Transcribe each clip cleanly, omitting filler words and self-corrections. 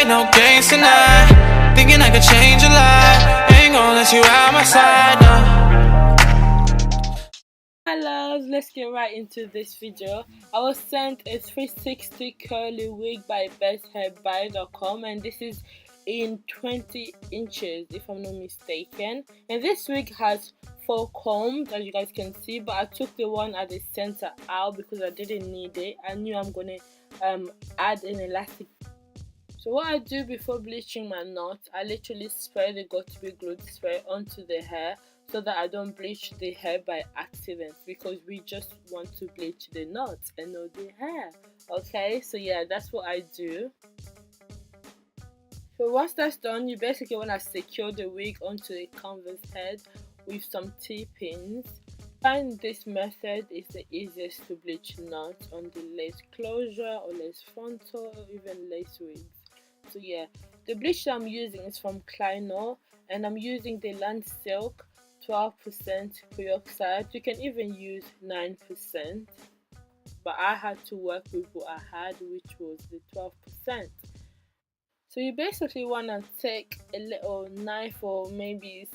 play no games tonight. Thinking I could change your life. Ain't gonna let you out my side, no. Hi loves, let's get right into this video. I was sent a 360 curly wig by BesthairBuy.com, and this is in 20 inches if I'm not mistaken. And this wig has 4 combs as you guys can see, but I took the one at the center out because I didn't need it. I knew I'm gonna add an elastic. So what I do before bleaching my knots, I literally spray the got2b glued spray onto the hair so that I don't bleach the hair by accident, because we just want to bleach the knots and not the hair. Okay, so yeah, that's what I do. So once that's done, you basically want to secure the wig onto a canvas head with some T-pins. Find this method is the easiest to bleach knots on the lace closure or lace frontal or even lace wigs. So yeah, the bleach that I'm using is from Kleiner, and I'm using the Land Silk 12% peroxide. You can even use 9%, but I had to work with what I had, which was the 12%. So you basically want to take a little knife, or maybe,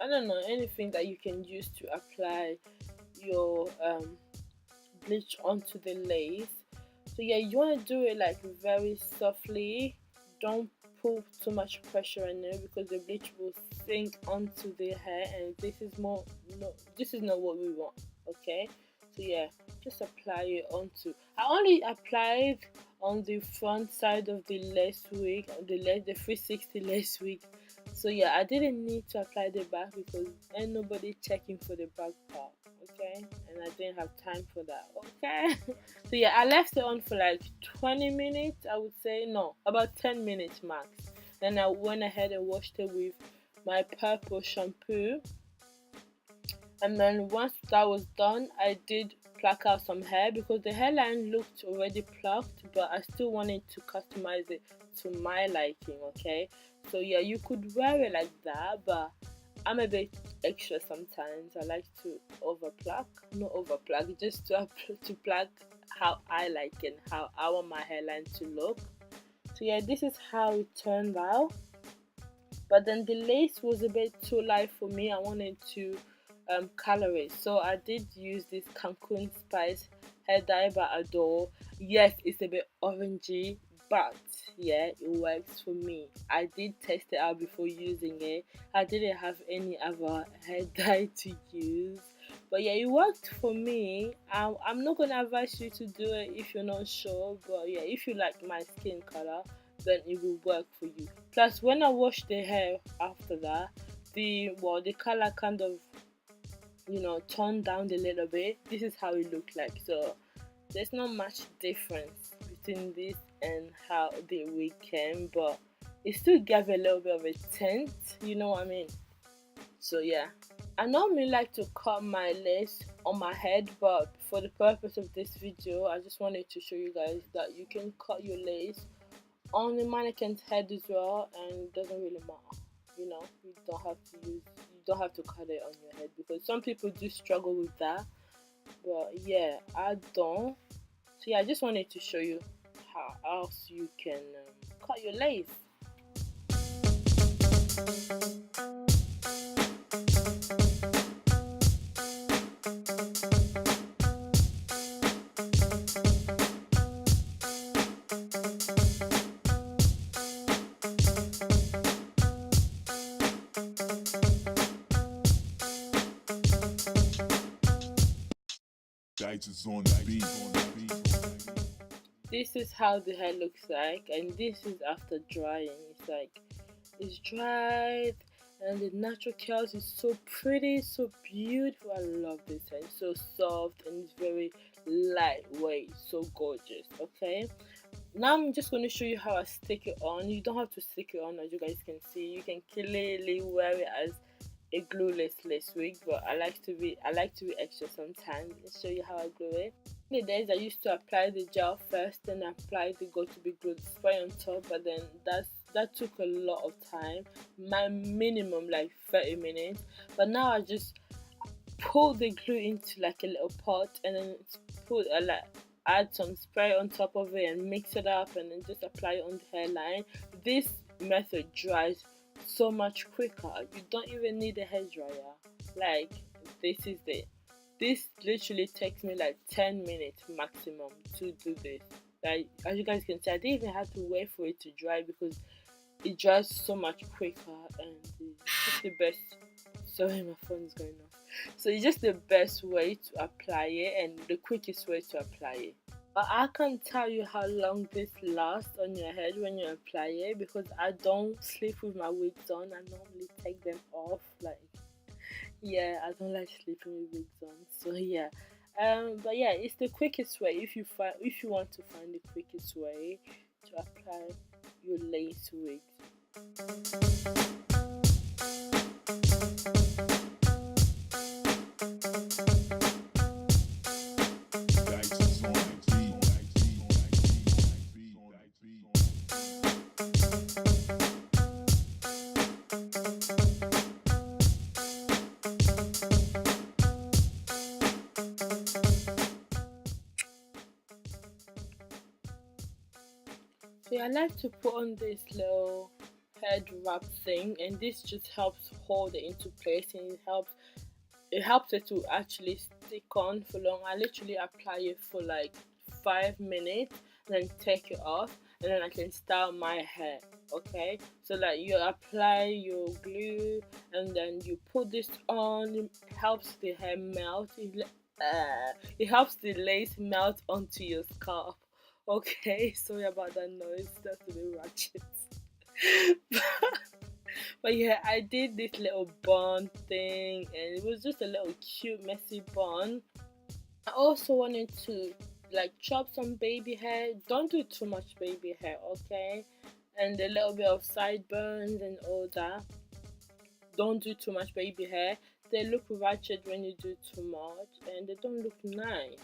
I don't know, anything that you can use to apply your bleach onto the lace. So yeah, you want to do it like very softly. Don't put too much pressure in it because the bleach will sink onto the hair, and this is not what we want. Okay, so yeah, just apply it onto. I only applied on the front side of the lace wig, the 360 lace wig. So yeah, I didn't need to apply the back because ain't nobody checking for the back part. Okay, and I didn't have time for that. Okay, so yeah, I left it on for like 20 minutes, I would say. No, about 10 minutes max. Then I went ahead and washed it with my purple shampoo, and then once that was done, I did pluck out some hair because the hairline looked already plucked, but I still wanted to customize it to my liking. Okay, so yeah, you could wear it like that, but I'm a bit extra sometimes. I like to just to pluck how I like and how I want my hairline to look. So yeah, this is how it turned out. But then the lace was a bit too light for me. I wanted to color it, so I did use this Cancun Spice hair dye by Adore. Yes, it's a bit orangey, but yeah, it works for me. I did test it out before using it. I didn't have any other hair dye to use, but yeah, it worked for me. I'm not gonna advise you to do it if you're not sure, but yeah, if you like my skin color, then it will work for you. Plus, when I washed the hair after that, the color kind of, toned down a little bit. This is how it looked like. So there's not much difference between this and how the wig came, but it still gave a little bit of a tint, you know what I mean? So yeah, I normally like to cut my lace on my head, but for the purpose of this video, I just wanted to show you guys that you can cut your lace on the mannequin's head as well, and it doesn't really matter. You don't have to cut it on your head, because some people do struggle with that, but yeah, I don't. So yeah, I just wanted to show you how else you can cut your lace. This is how the hair looks like, and this is after drying. It's dried, and the natural curls is so pretty, so beautiful. I love this hair. It's so soft and it's very lightweight, so gorgeous. Okay, now I'm just going to show you how I stick it on. You don't have to stick it on, as you guys can see. You can clearly wear it as a glueless lace wig, but I like to be extra sometimes. Let's show you how I glue it. In the days, I used to apply the gel first, then apply the got2b glued spray on top, but then that took a lot of time, my minimum like 30 minutes. But now I just pull the glue into like a little pot, and then put add some spray on top of it and mix it up and then just apply it on the hairline. This method dries so much quicker. You don't even need a hairdryer. Like, this literally takes me like 10 minutes maximum to do this. Like, as you guys can see, I didn't even have to wait for it to dry because it dries so much quicker, and it's just the best. Sorry, my phone's going off. So it's just the best way to apply it and the quickest way to apply it. But I can't tell you how long this lasts on your head when you apply it, because I don't sleep with my wigs on. I normally take them off. Like, yeah, I don't like sleeping with wigs on. So yeah, but yeah, it's the quickest way if you want to find the quickest way to apply your lace wigs. So I like to put on this little head wrap thing, and this just helps hold it into place, and it helps it to actually stick on for long. I literally apply it for like 5 minutes, then take it off, and then I can style my hair. Okay, so like you apply your glue and then you put this on. It helps the hair melt. It helps the lace melt onto your scalp. Okay, sorry about that noise, that's a bit ratchet. But yeah, I did this little bun thing, and it was just a little cute messy bun. I also wanted to like chop some baby hair. Don't do too much baby hair, okay? And a little bit of sideburns and all that. Don't do too much baby hair. They look ratchet when you do too much, and they don't look nice.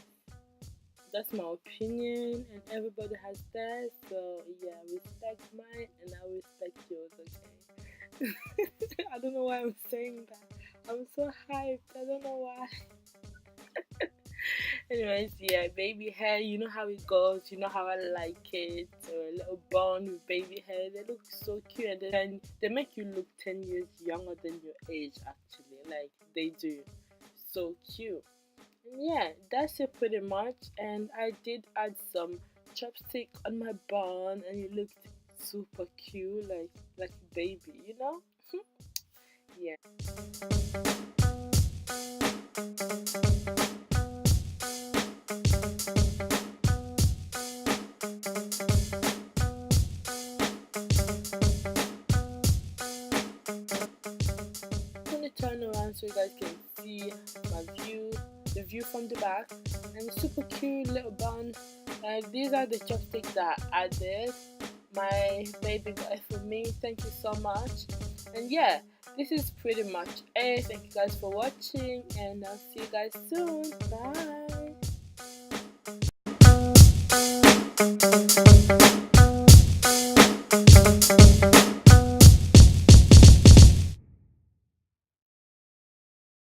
That's my opinion, and everybody has theirs. So yeah, respect mine and I respect yours, okay? I don't know why I'm saying that. I'm so hyped. I don't know why. Anyways, yeah, baby hair, you know how it goes. You know how I like it. So a little bun with baby hair. They look so cute, and then they make you look 10 years younger than your age. Actually, like they do. So cute. Yeah, that's it pretty much. And I did add some chopstick on my bun, and it looked super cute, like a baby, you know. Yeah. I'm gonna turn around so you guys can see my view, the view from the back, and super cute little bun. These are the chopsticks that I added. My baby got it for me. Thank you so much. And yeah, this is pretty much it. Thank you guys for watching, and I'll see you guys soon. Bye.